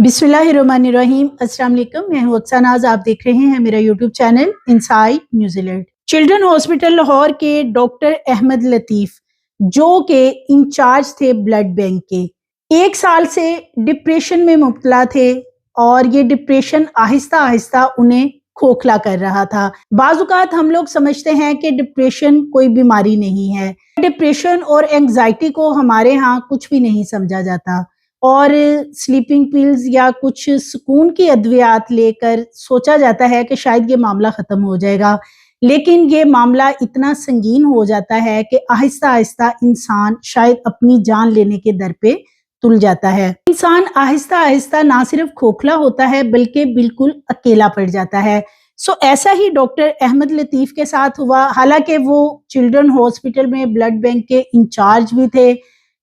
बिस्मिल्लाहिर्रहमानिर्रहीम। अस्सलाम वालेकुम, मैं हूं अक्सा नाज। आप देख रहे हैं मेरा YouTube channel inside New Zealand. Children hospital Lahore के डॉक्टर अहमद लतीफ जो के इंचार्ज थे ब्लड बैंक के, 1 साल से डिप्रेशन में मुब्तला थे और ये डिप्रेशन आहिस्ता आहिस्ता उन्हें खोखला कर रहा था। बाज़-औक़ात हम लोग समझते हैं कि डिप्रेशन कोई बीमारी नहीं है। डिप्रेशन और एंग्जाइटी को हमारे यहाँ कुछ भी नहीं समझा जाता और स्लीपिंग पिल्स या कुछ सुकून की अद्वियात लेकर सोचा जाता है कि शायद ये मामला ख़त्म हो जाएगा, लेकिन ये मामला इतना संगीन हो जाता है कि आहिस्ता आहिस्ता इंसान शायद अपनी जान लेने के दर पे तुल जाता है। इंसान आहिस्ता आहिस्ता ना सिर्फ खोखला होता है बल्कि बिल्कुल अकेला पड़ जाता है। ऐसा ही डॉक्टर अहमद लतीफ के साथ हुआ। हालांकि वो चिल्ड्रन हॉस्पिटल में ब्लड बैंक के इंचार्ज भी थे,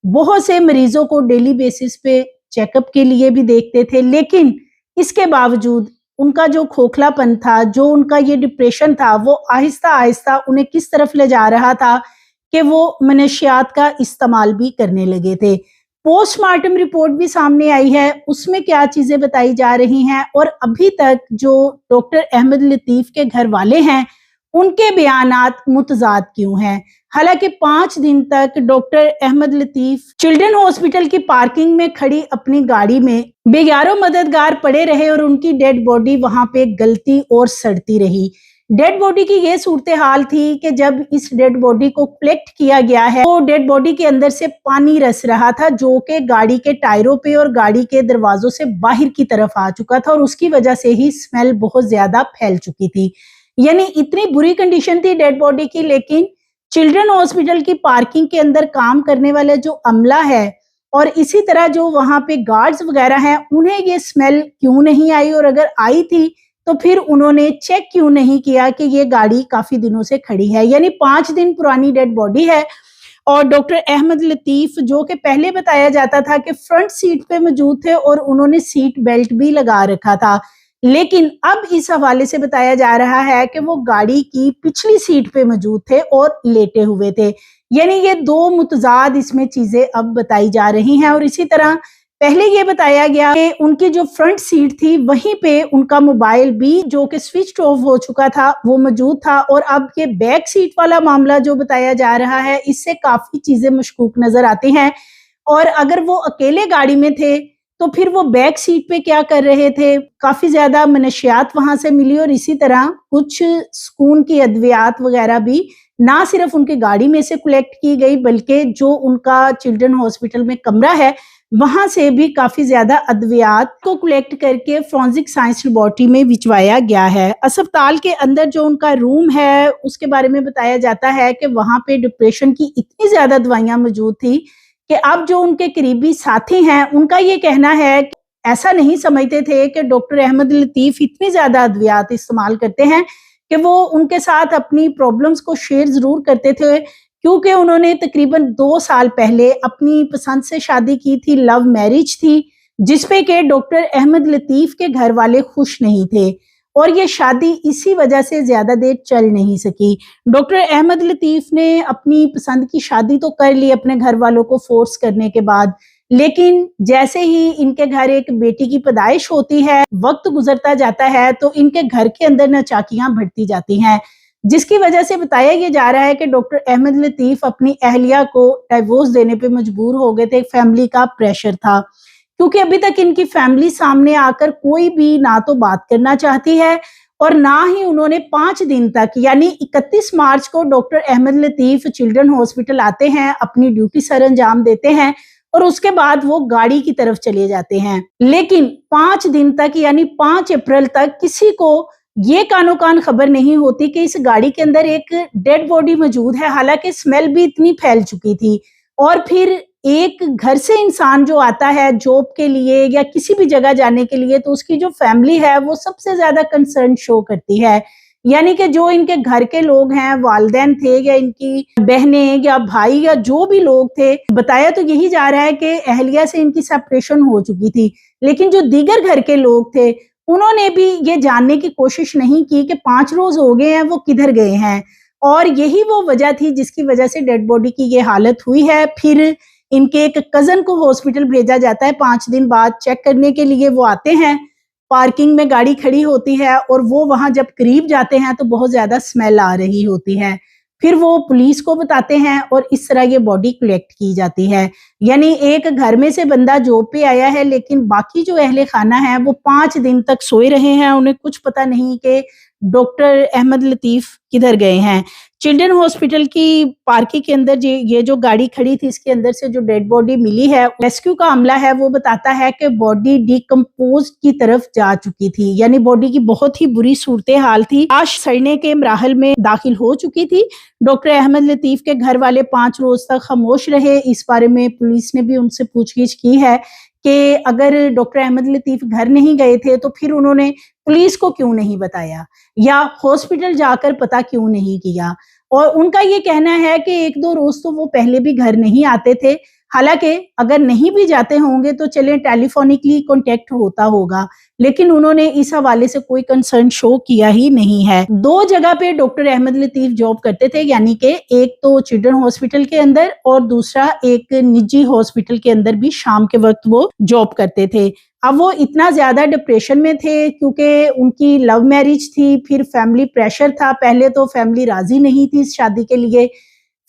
बहुत से मरीजों को डेली बेसिस पे चेकअप के लिए भी देखते थे, लेकिन इसके बावजूद उनका जो खोखलापन था, जो उनका ये डिप्रेशन था, वो आहिस्ता आहिस्ता उन्हें किस तरफ ले जा रहा था कि वो मनशियात का इस्तेमाल भी करने लगे थे। पोस्टमार्टम रिपोर्ट भी सामने आई है, उसमें क्या चीजें बताई जा रही हैं और अभी तक जो डॉक्टर अहमद लतीफ के घर वाले हैं उनके बयानात मुतजाद क्यों हैं। हालांकि 5 दिन तक doctor Ahmed Latif children hospital की पार्किंग में खड़ी अपनी गाड़ी में बेयारो मददगार पड़े रहे और उनकी डेड बॉडी वहां पे गलती और सड़ती रही। डेड बॉडी की ये सूरत हाल थी कि जब इस डेड बॉडी को कलेक्ट किया गया है तो डेड बॉडी के अंदर से पानी रस रहा था, जो कि गाड़ी के टायरों पे और गाड़ी के दरवाजों से बाहर की तरफ आ चुका था और उसकी वजह से ही स्मेल बहुत ज्यादा फैल चुकी थी। यानी इतनी बुरी कंडीशन थी डेड बॉडी की, लेकिन चिल्ड्रन हॉस्पिटल की पार्किंग के अंदर काम करने वाले जो अमला है और इसी तरह जो वहां पे गार्ड्स वगैरह हैं, उन्हें ये स्मेल क्यों नहीं आई और अगर आई थी तो फिर उन्होंने चेक क्यों नहीं किया कि ये गाड़ी काफी दिनों से खड़ी है। यानी 5 दिन पुरानी डेड बॉडी है और डॉक्टर अहमद लतीफ जो कि पहले बताया जाता था कि फ्रंट सीट पे मौजूद थे और उन्होंने सीट बेल्ट भी लगा रखा था, लेकिन अब इस हवाले से बताया जा रहा है कि वो गाड़ी की पिछली सीट पे मौजूद थे और लेटे हुए थे। यानी ये 2 मुतजाद इसमें चीजें अब बताई जा रही हैं। और इसी तरह पहले ये बताया गया कि उनकी जो फ्रंट सीट थी वहीं पे उनका मोबाइल भी जो कि स्विच ऑफ हो चुका था वो मौजूद था, और अब ये बैक सीट वाला मामला जो बताया जा रहा है इससे काफी चीजें मशकूक नजर आती हैं। और अगर वो अकेले गाड़ी में थे तो फिर वो बैक सीट पे क्या कर रहे थे। काफी ज्यादा मनशियात वहां से मिली और इसी तरह कुछ सुकून की अद्वियात वगैरह भी ना सिर्फ उनकी गाड़ी में से कलेक्ट की गई बल्कि जो उनका चिल्ड्रन हॉस्पिटल में कमरा है वहां से भी काफी ज्यादा अद्वियात को कलेक्ट करके फॉरेंसिक साइंस लेबोरेटरी में भिजवाया गया है। अस्पताल के अंदर जो उनका रूम है उसके बारे में बताया जाता है कि वहां पे डिप्रेशन की इतनी ज्यादा दवाइयां मौजूद थी कि अब जो उनके करीबी साथी हैं उनका ये कहना है कि ऐसा नहीं समझते थे कि डॉक्टर अहमद लतीफ इतनी ज्यादा अद्वियात इस्तेमाल करते हैं कि वो उनके साथ अपनी प्रॉब्लम्स को शेयर जरूर करते थे, क्योंकि उन्होंने तकरीबन 2 साल पहले अपनी पसंद से शादी की थी, लव मैरिज थी, जिसपे के डॉक्टर अहमद लतीफ के घर वाले खुश नहीं थे और ये शादी इसी वजह से ज्यादा देर चल नहीं सकी। डॉक्टर अहमद लतीफ ने अपनी पसंद की शादी तो कर ली अपने घर वालों को फोर्स करने के बाद, लेकिन जैसे ही इनके घर एक बेटी की पैदाइश होती है, वक्त गुजरता जाता है तो इनके घर के अंदर नाचाकियां बढ़ती जाती हैं, जिसकी वजह से बताया ये जा रहा है कि डॉक्टर अहमद लतीफ अपनी अहलिया को डिवोर्स देने पे मजबूर हो गए थे। फैमिली का प्रेशर था, क्योंकि अभी तक इनकी फैमिली सामने आकर कोई भी ना तो बात करना चाहती है और ना ही उन्होंने 5 दिन तक यानी 31 मार्च को doctor Ahmed Latif children hospital आते हैं, अपनी ड्यूटी सर अंजाम देते हैं और उसके बाद वो गाड़ी की तरफ चले जाते हैं। लेकिन 5 दिन तक यानी 5 अप्रैल तक किसी को ये कानो कान खबर नहीं होती कि इस गाड़ी के अंदर एक डेड बॉडी मौजूद है, हालांकि स्मेल भी इतनी फैल चुकी थी। और फिर एक घर से इंसान जो आता है जॉब के लिए या किसी भी जगह जाने के लिए तो उसकी जो फैमिली है वो सबसे ज्यादा कंसर्न शो करती है। यानी कि जो इनके घर के लोग हैं, वालिदैन थे या इनकी बहनें या भाई या जो भी लोग थे, बताया तो यही जा रहा है कि अहलिया से इनकी सेपरेशन हो चुकी थी, लेकिन जो दीगर घर के लोग थे उन्होंने भी ये जानने की कोशिश नहीं की कि 5 रोज हो गए हैं वो किधर गए हैं, और यही वो वजह थी जिसकी वजह से डेड बॉडी की ये हालत हुई है। फिर इनके एक कजन को हॉस्पिटल भेजा जाता है 5 दिन बाद चेक करने के लिए। वो आते हैं, पार्किंग में गाड़ी खड़ी होती है और वो वहां जब करीब जाते हैं तो बहुत ज्यादा स्मेल आ रही होती है। फिर वो पुलिस को बताते हैं और इस तरह ये बॉडी कलेक्ट की जाती है। यानी एक घर में से बंदा जॉब पे आया है, लेकिन बाकी जो अहले खाना है वो 5 दिन तक सोए रहे हैं, उन्हें कुछ पता नहीं कि डॉक्टर अहमद लतीफ किधर गए हैं। चिल्ड्रन हॉस्पिटल की पार्किंग के अंदर ये जो गाड़ी खड़ी थी, इसके अंदर से जो डेड बॉडी मिली है, रेस्क्यू का अमला है वो बताता है कि बॉडी डिकम्पोज की तरफ जा चुकी थी, यानी बॉडी की बहुत ही बुरी सूरत हाल थी, लाश सड़ने के मराहल में दाखिल हो चुकी थी। डॉक्टर अहमद लतीफ के घर वाले 5 रोज तक खामोश रहे। इस बारे में पुलिस ने भी उनसे पूछगिछ की है कि अगर डॉक्टर अहमद लतीफ घर नहीं गए थे तो फिर उन्होंने पुलिस को क्यों नहीं बताया या हॉस्पिटल जाकर पता क्यों नहीं किया। और उनका ये कहना है कि 1-2 रोज तो वो पहले भी घर नहीं आते थे, हालांकि अगर नहीं भी जाते होंगे तो चले टेलीफोनिकली कांटेक्ट होता होगा, लेकिन उन्होंने इस हवाले से कोई कंसर्न शो किया ही नहीं है। 2 जगह पे डॉक्टर अहमद लतीफ जॉब करते थे, यानी कि एक तो चिल्ड्रन हॉस्पिटल के अंदर और दूसरा एक निजी हॉस्पिटल के अंदर भी शाम के वक्त वो जॉब करते थे। अब वो इतना ज्यादा डिप्रेशन में थे क्योंकि उनकी लव मैरिज थी, फिर फैमिली प्रेशर था। पहले तो फैमिली राजी नहीं थी इस शादी के लिए,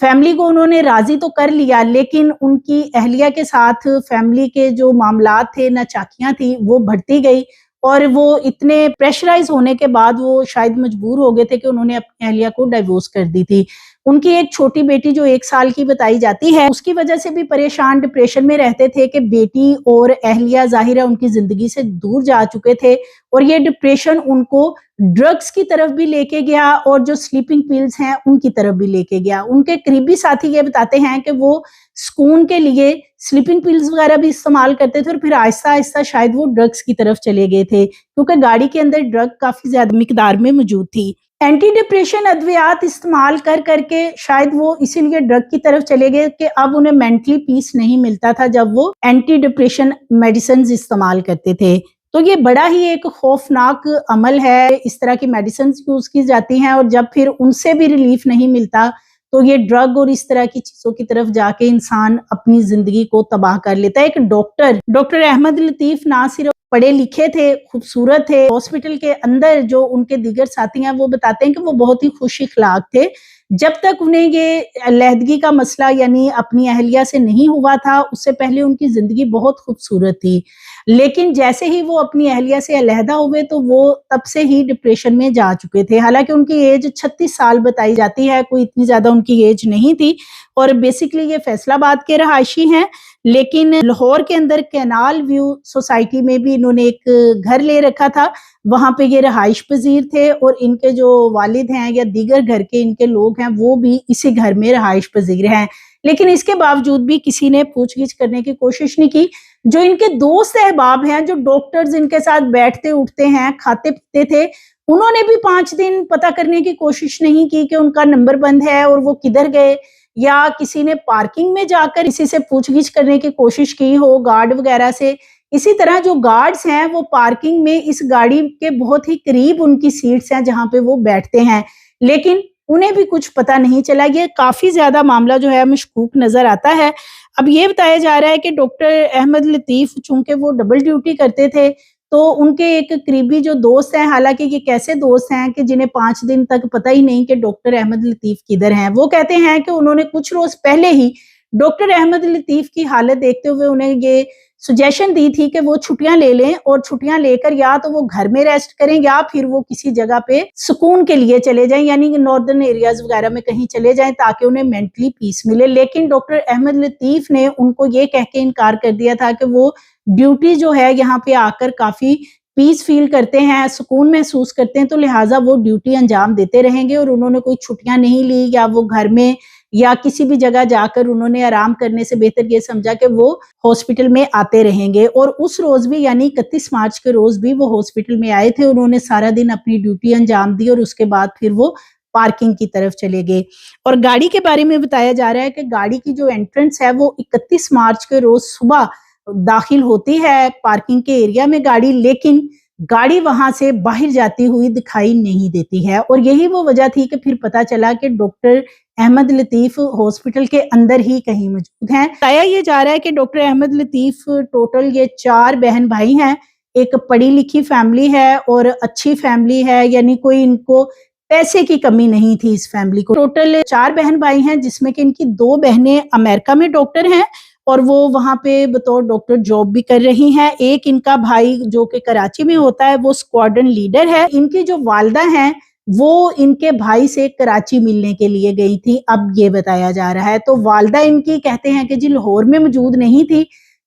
फैमिली को उन्होंने राजी तो कर लिया, लेकिन उनकी अहलिया के साथ फैमिली के जो मामलात थे, नाचाकियां थी, वो बढ़ती गई और वो इतने प्रेशराइज होने के बाद वो शायद मजबूर हो गए थे कि उन्होंने अपनी अहलिया को डाइवोर्स कर दी थी। उनकी एक छोटी बेटी जो 1 साल की बताई जाती है, उसकी वजह से भी परेशान डिप्रेशन में रहते थे कि बेटी और अहलिया जाहिर है उनकी जिंदगी से दूर जा चुके थे और ये डिप्रेशन उनको ड्रग्स की तरफ भी लेके गया और जो स्लीपिंग पिल्स हैं उनकी तरफ भी लेके गया। उनके करीबी साथी ये बताते हैं कि वो सुकून के लिए स्लीपिंग पिल्स वगैरह भी इस्तेमाल करते थे और फिर आहिस्ता आहिस्ता शायद वो ड्रग्स की तरफ चले गए थे, क्योंकि गाड़ी के अंदर ड्रग काफी ज्यादा मिकदार में मौजूद थी। एंटी डिप्रेशन अद्वियात इस्तेमाल कर करके शायद वो इसीलिए ड्रग की तरफ चले गए कि अब उन्हें मेंटली पीस नहीं मिलता था जब वो एंटी डिप्रेशन मेडिसिन इस्तेमाल करते थे। तो ये बड़ा ही एक खौफनाक अमल है, इस तरह की मेडिसिन यूज की जाती हैं और जब फिर उनसे भी रिलीफ नहीं मिलता तो ये ड्रग और इस तरह की चीजों की तरफ जाके इंसान अपनी जिंदगी को तबाह कर लेता है। एक डॉक्टर अहमद लतीफ ना सिर्फ पढ़े लिखे थे, खूबसूरत थे, हॉस्पिटल के अंदर जो उनके दीगर साथी हैं वो बताते हैं कि वो बहुत ही खुश इखलाक थे। जब तक उन्हें ये अलहदगी का मसला यानी अपनी अहलिया से नहीं हुआ था, उससे पहले उनकी जिंदगी बहुत खूबसूरत थी, लेकिन जैसे ही वो अपनी अहलिया से अलहदा हुए तो वो तब से ही डिप्रेशन में जा चुके थे। हालांकि उनकी एज 36 साल बताई जाती है, कोई इतनी ज्यादा उनकी एज नहीं थी और बेसिकली ये फैसलाबाद के रहायशी हैं, लेकिन लाहौर के अंदर कैनाल व्यू सोसाइटी में भी इन्होंने एक घर ले रखा था, वहां पे ये रहाइश पजीर थे और इनके जो वालिद हैं या दीगर घर के इनके लोग हैं वो भी इसी घर में रहाइश पजीर हैं। लेकिन इसके बावजूद भी किसी ने पूछगिछ करने की कोशिश नहीं की। जो इनके दोस्त अहबाब हैं, जो डॉक्टर्स इनके साथ बैठते उठते हैं, खाते पीते थे, उन्होंने भी 5 दिन पता करने की कोशिश नहीं की कि उनका नंबर बंद है और वो किधर गए, या किसी ने पार्किंग में जाकर किसी से पूछगिछ करने की कोशिश की हो गार्ड वगैरह से। इसी तरह जो गार्ड्स हैं वो पार्किंग में इस गाड़ी के बहुत ही करीब उनकी सीट्स हैं जहां पे वो बैठते हैं, लेकिन उन्हें भी कुछ पता नहीं चला। ये काफी ज्यादा मामला जो है मशकूक नजर आता है। अब ये बताया जा रहा है कि डॉक्टर अहमद लतीफ चूंकि वो डबल ड्यूटी करते थे तो उनके एक करीबी जो दोस्त हैं, हालांकि ये कैसे दोस्त हैं कि जिन्हें 5 दिन तक पता ही नहीं कि डॉक्टर अहमद लतीफ किधर हैं, वो कहते हैं कि उन्होंने कुछ रोज पहले ही डॉक्टर अहमद लतीफ की हालत देखते हुए उन्हें ये सजेशन दी थी कि वो छुट्टियां ले लें और छुट्टियां लेकर या तो वो घर में रेस्ट करें या फिर वो किसी जगह पे सुकून के लिए चले जाएं, यानी कि नॉर्दर्न एरियाज वगैरह में कहीं चले जाएं ताकि उन्हें मेंटली पीस मिले। लेकिन डॉक्टर अहमद लतीफ ने उनको ये कह के इनकार कर दिया था कि वो ड्यूटी जो है यहाँ पे आकर काफी पीस फील करते हैं, सुकून महसूस करते हैं, तो लिहाजा वो ड्यूटी अंजाम देते रहेंगे और उन्होंने कोई छुट्टियां नहीं ली या वो घर में या किसी भी जगह जाकर उन्होंने आराम करने से बेहतर ये समझा कि वो हॉस्पिटल में आते रहेंगे। और उस रोज भी यानी 31 मार्च के रोज भी वो हॉस्पिटल में आए थे, उन्होंने सारा दिन अपनी ड्यूटी अंजाम दी और उसके बाद फिर वो पार्किंग की तरफ चले गए। और गाड़ी के बारे में बताया जा रहा है कि गाड़ी की जो एंट्रेंस है वो 31 मार्च के रोज सुबह दाखिल होती है पार्किंग के एरिया में गाड़ी, लेकिन गाड़ी वहां से बाहर जाती हुई दिखाई नहीं देती है। और यही वो वजह थी कि फिर पता चला कि डॉक्टर احمد لطیف ہاسپٹل کے اندر ہی کہیں موجود ہیں۔ بتایا یہ جا رہا ہے کہ ڈاکٹر احمد لطیف ٹوٹل یہ 4 بہن بھائی ہیں، ایک پڑھی لکھی فیملی ہے اور اچھی فیملی ہے، یعنی کوئی ان کو پیسے کی کمی نہیں تھی اس فیملی کو۔ ٹوٹل 4 بہن بھائی ہیں، جس میں کہ ان کی 2 بہنیں امریکہ میں ڈاکٹر ہیں اور وہ وہاں پہ بطور ڈاکٹر جاب بھی کر رہی ہیں۔ ایک ان کا بھائی جو کہ کراچی میں ہوتا ہے وہ اسکواڈرن لیڈر ہے۔ ان کی جو والدہ ہیں وہ ان کے بھائی سے کراچی ملنے کے لیے گئی تھی، اب یہ بتایا جا رہا ہے۔ تو والدہ ان کی کہتے ہیں کہ جی لاہور میں موجود نہیں تھی،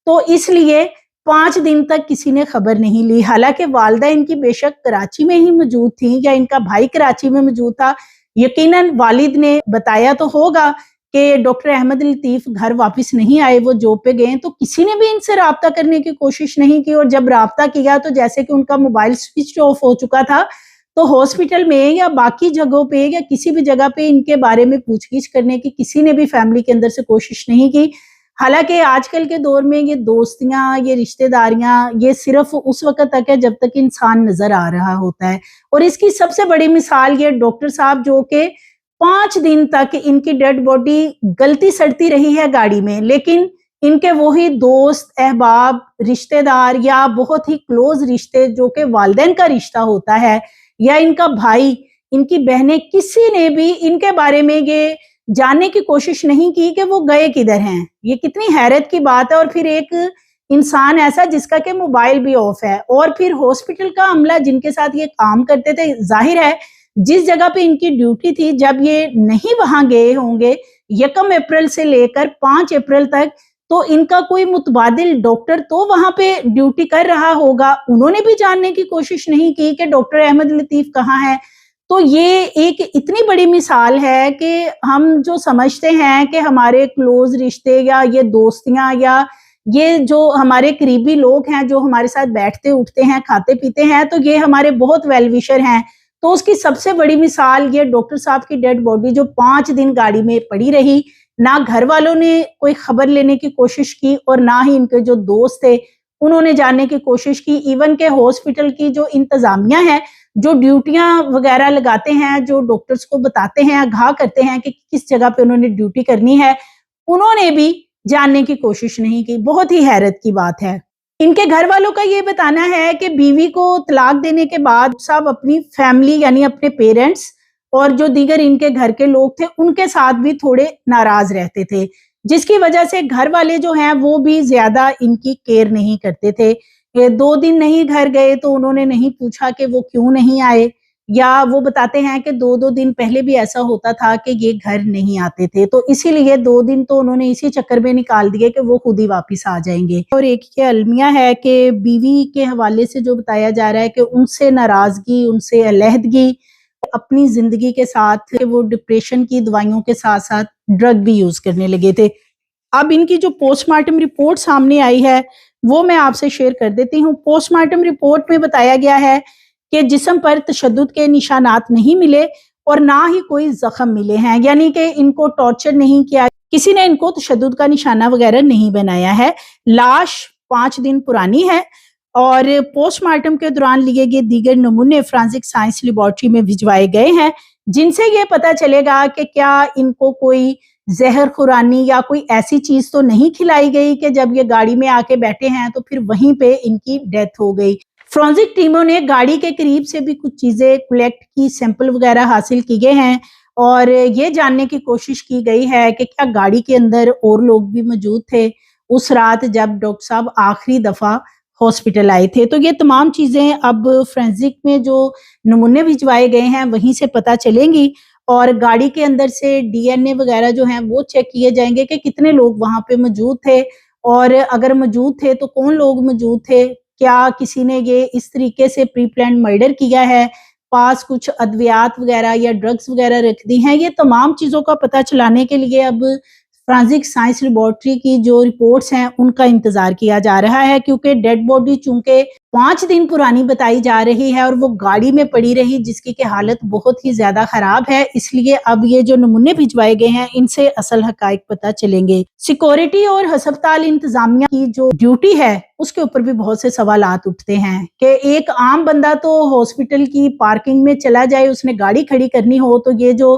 تو اس لیے 5 دن تک کسی نے خبر نہیں لی، حالانکہ والدہ ان کی بے شک کراچی میں ہی موجود تھی یا ان کا بھائی کراچی میں موجود تھا۔ یقیناً والد نے بتایا تو ہوگا کہ ڈاکٹر احمد لطیف گھر واپس نہیں آئے، وہ جاب پہ گئے، تو کسی نے بھی ان سے رابطہ کرنے کی کوشش نہیں کی، اور جب رابطہ کیا تو جیسے کہ ان کا موبائل سوئچ آف ہو چکا تھا، تو ہاسپٹل میں یا باقی جگہوں پہ یا کسی بھی جگہ پہ ان کے بارے میں پوچھ گچھ کرنے کی کسی نے بھی فیملی کے اندر سے کوشش نہیں کی۔ حالانکہ آج کل کے دور میں یہ دوستیاں، یہ رشتہ داریاں، یہ صرف اس وقت تک ہے جب تک انسان نظر آ رہا ہوتا ہے، اور اس کی سب سے بڑی مثال یہ ڈاکٹر صاحب جو کہ 5 دن تک ان کی ڈیڈ باڈی گلتی سڑتی رہی ہے گاڑی میں، لیکن ان کے وہی دوست احباب رشتہ دار یا بہت ہی کلوز رشتے جو کہ والدین کا رشتہ ہوتا ہے یا ان کا بھائی، ان کی بہنیں، کسی نے بھی ان کے بارے میں یہ جاننے کی کوشش نہیں کی کہ وہ گئے کدھر ہیں۔ یہ کتنی حیرت کی بات ہے، اور پھر ایک انسان ایسا جس کا کہ موبائل بھی آف ہے، اور پھر ہاسپٹل کا عملہ جن کے ساتھ یہ کام کرتے تھے، ظاہر ہے جس جگہ پہ ان کی ڈیوٹی تھی، جب یہ نہیں وہاں گئے ہوں گے 1 اپریل سے لے کر 5 اپریل تک، تو ان کا کوئی متبادل ڈاکٹر تو وہاں پہ ڈیوٹی کر رہا ہوگا، انہوں نے بھی جاننے کی کوشش نہیں کی کہ ڈاکٹر احمد لطیف کہاں ہے۔ تو یہ ایک اتنی بڑی مثال ہے کہ ہم جو سمجھتے ہیں کہ ہمارے کلوز رشتے یا یہ دوستیاں یا یہ جو ہمارے قریبی لوگ ہیں جو ہمارے ساتھ بیٹھتے اٹھتے ہیں کھاتے پیتے ہیں، تو یہ ہمارے بہت ویل وشر ہیں، تو اس کی سب سے بڑی مثال یہ ڈاکٹر صاحب کی ڈیڈ باڈی جو 5 دن گاڑی میں پڑی رہی، نہ گھر والوں نے کوئی خبر لینے کی کوشش کی اور نہ ہی ان کے جو دوست تھے انہوں نے جاننے کی کوشش کی۔ ایون کہ ہاسپٹل کی جو انتظامیہ ہے، جو ڈیوٹیاں وغیرہ لگاتے ہیں، جو ڈاکٹرز کو بتاتے ہیں، آگاہ کرتے ہیں کہ کس جگہ پہ انہوں نے ڈیوٹی کرنی ہے، انہوں نے بھی جاننے کی کوشش نہیں کی۔ بہت ہی حیرت کی بات ہے۔ ان کے گھر والوں کا یہ بتانا ہے کہ بیوی کو طلاق دینے کے بعد صاحب اپنی فیملی یعنی اپنے پیرنٹس اور جو دیگر ان کے گھر کے لوگ تھے ان کے ساتھ بھی تھوڑے ناراض رہتے تھے، جس کی وجہ سے گھر والے جو ہیں وہ بھی زیادہ ان کی کیئر نہیں کرتے تھے۔ 2 دن نہیں گھر گئے تو انہوں نے نہیں پوچھا کہ وہ کیوں نہیں آئے، یا وہ بتاتے ہیں کہ 2 دن پہلے بھی ایسا ہوتا تھا کہ یہ گھر نہیں آتے تھے، تو اسی لیے 2 دن تو انہوں نے اسی چکر میں نکال دیے کہ وہ خود ہی واپس آ جائیں گے۔ اور ایک یہ المیہ ہے کہ بیوی کے حوالے سے جو بتایا جا رہا ہے کہ ان سے ناراضگی، ان سے علیحدگی، اپنی زندگی کے ساتھ وہ ڈپریشن کی دوائیوں کے ساتھ ساتھ ڈرگ بھی یوز کرنے لگے تھے۔ اب ان کی جو پوسٹ مارٹم رپورٹ سامنے آئی ہے وہ میں آپ سے شیئر کر دیتی ہوں۔ پوسٹ مارٹم رپورٹ میں بتایا گیا ہے کہ جسم پر تشدد کے نشانات نہیں ملے اور نہ ہی کوئی زخم ملے ہیں، یعنی کہ ان کو ٹارچر نہیں کیا، کسی نے ان کو تشدد کا نشانہ وغیرہ نہیں بنایا ہے۔ لاش 5 دن پرانی ہے اور پوسٹ مارٹم کے دوران لیے گئے دیگر نمونے فرانزک سائنس لیبارٹری میں بھجوائے گئے ہیں، جن سے یہ پتہ چلے گا کہ کیا ان کو کوئی زہر خورانی یا کوئی ایسی چیز تو نہیں کھلائی گئی کہ جب یہ گاڑی میں آ کے بیٹھے ہیں تو پھر وہیں پہ ان کی ڈیتھ ہو گئی۔ فرانزک ٹیموں نے گاڑی کے قریب سے بھی کچھ چیزیں کلیکٹ کی، سیمپل وغیرہ حاصل کیے ہیں اور یہ جاننے کی کوشش کی گئی ہے کہ کیا گاڑی کے اندر اور لوگ بھی موجود تھے اس رات جب ڈاکٹر صاحب آخری دفعہ ہاسپٹل آئے تھے۔ تو یہ تمام چیزیں اب فرینزک میں جو نمونے بھجوائے گئے ہیں وہیں سے پتہ چلیں گی، اور گاڑی کے اندر سے ڈی این اے وغیرہ جو ہیں وہ چیک کیے جائیں گے کہ کتنے لوگ وہاں پہ موجود تھے، اور اگر موجود تھے تو کون لوگ موجود تھے، کیا کسی نے یہ اس طریقے سے پری پلانڈ مرڈر کیا ہے، پاس کچھ ادویات وغیرہ یا ڈرگز وغیرہ رکھ دی ہیں۔ یہ تمام چیزوں کا پتہ چلانے کے لیے اب فرانزک سائنس لیبارٹری کی جو رپورٹس ہیں ان کا انتظار کیا جا رہا ہے، کیونکہ ڈیڈ باڈی چونکہ 5 دن پرانی بتائی جا رہی ہے اور وہ گاڑی میں پڑی رہی جس کی کہ حالت بہت ہی زیادہ خراب ہے، اس لیے اب یہ جو نمونے بھجوائے گئے ہیں ان سے اصل حقائق پتہ چلیں گے۔ سیکورٹی اور ہسپتال انتظامیہ کی جو ڈیوٹی ہے اس کے اوپر بھی بہت سے سوالات اٹھتے ہیں کہ ایک عام بندہ تو ہاسپٹل کی پارکنگ میں چلا جائے، اس نے گاڑی کھڑی کرنی ہو تو یہ جو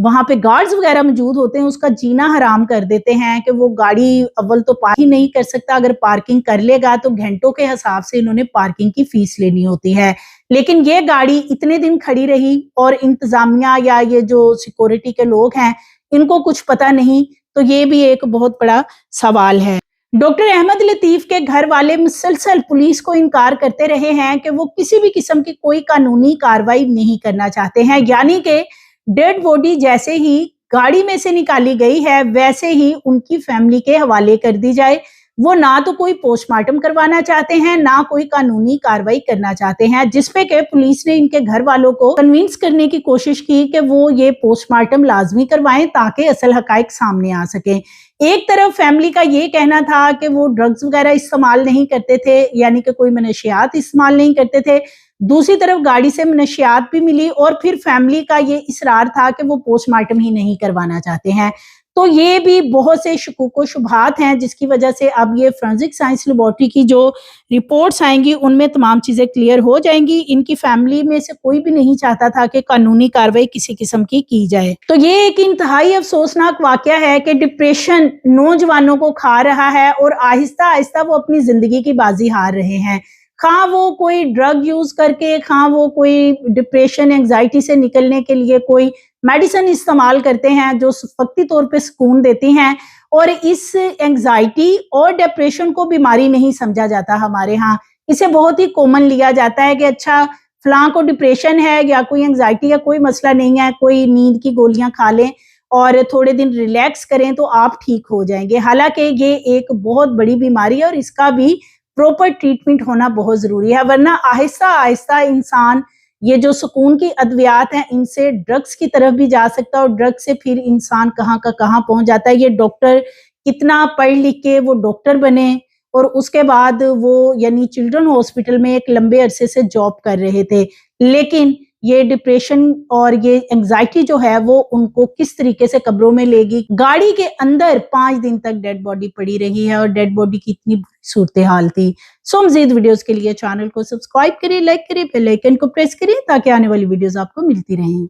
वहां पे गार्ड्स वगैरह मौजूद होते हैं, उसका जीना हराम कर देते हैं कि वो गाड़ी अव्वल तो पार्क ही नहीं कर सकता, अगर पार्किंग कर लेगा तो घंटों के हिसाब से इन्होंने पार्किंग की फीस लेनी होती है। लेकिन ये गाड़ी इतने दिन खड़ी रही और इंतजामिया या ये जो सिक्योरिटी के लोग हैं इनको कुछ पता नहीं, तो ये भी एक बहुत बड़ा सवाल है। डॉक्टर अहमद लतीफ के घर वाले मुसलसल पुलिस को इनकार करते रहे हैं कि वो किसी भी किस्म की कोई कानूनी कार्रवाई नहीं करना चाहते हैं, यानी कि डेड बॉडी जैसे ही गाड़ी में से निकाली गई है वैसे ही उनकी फैमिली के हवाले कर दी जाए। वो ना तो कोई पोस्टमार्टम करवाना चाहते हैं, ना कोई कानूनी कार्रवाई करना चाहते हैं, जिसपे के पुलिस ने इनके घर वालों को कन्विंस करने की कोशिश की कि वो ये पोस्टमार्टम लाजमी करवाएं ताकि असल हकाइक सामने आ सके। एक तरफ फैमिली का ये कहना था कि वो ड्रग्स वगैरह इस्तेमाल नहीं करते थे, यानी कि कोई मनशियात इस्तेमाल नहीं करते थे। दूसरी तरफ गाड़ी से मनशियात भी मिली और फिर फैमिली का ये इसरार था कि वो पोस्टमार्टम ही नहीं करवाना चाहते हैं। तो ये भी बहुत से शकूक व शुबहात हैं, जिसकी वजह से अब ये फोरेंसिक साइंस लेबोरेटरी की जो रिपोर्ट्स आएंगी उनमें तमाम चीजें क्लियर हो जाएंगी। इनकी फैमिली में से कोई भी नहीं चाहता था कि कानूनी कार्रवाई किसी किस्म की जाए। तो ये एक इंतहाई अफसोसनाक वाकया है कि डिप्रेशन नौजवानों को खा रहा है और आहिस्ता आहिस्ता वो अपनी जिंदगी की बाजी हार रहे हैं। खा वो कोई ड्रग यूज करके, खा वो कोई डिप्रेशन एंजाइटी से निकलने के लिए कोई मेडिसिन इस्तेमाल करते हैं जो वक्ती तौर पे सुकून देती हैं, और इस एंजाइटी और डिप्रेशन को बीमारी नहीं समझा जाता हमारे यहाँ। इसे बहुत ही कॉमन लिया जाता है कि अच्छा फलां को डिप्रेशन है या कोई एंजाइटी या कोई मसला नहीं है, कोई नींद की गोलियां खा लें और थोड़े दिन रिलैक्स करें तो आप ठीक हो जाएंगे। हालांकि ये एक बहुत बड़ी बीमारी है और इसका भी प्रॉपर ट्रीटमेंट होना बहुत जरूरी है, वरना आहिस्ता आहिस्ता इंसान ये जो सुकून की अद्वियात हैं इनसे ड्रग्स की तरफ भी जा सकता है और ड्रग्स से फिर इंसान कहाँ का कहाँ पहुंच जाता है। ये डॉक्टर कितना पढ़ लिख के वो डॉक्टर बने और उसके बाद वो यानी चिल्ड्रन हॉस्पिटल में एक लंबे अरसे से जॉब कर रहे थे, लेकिन ये डिप्रेशन और ये एंजाइटी जो है वो उनको किस तरीके से कब्रों में लेगी। गाड़ी के अंदर 5 दिन तक डेड बॉडी पड़ी रही है और डेड बॉडी की इतनी बुरी सूरत हाल थी। सो मजीद वीडियोस के लिए चैनल को सब्सक्राइब करिए, लाइक करिए, बेल आइकन को प्रेस करिए ताकि आने वाली वीडियोस आपको मिलती रहें।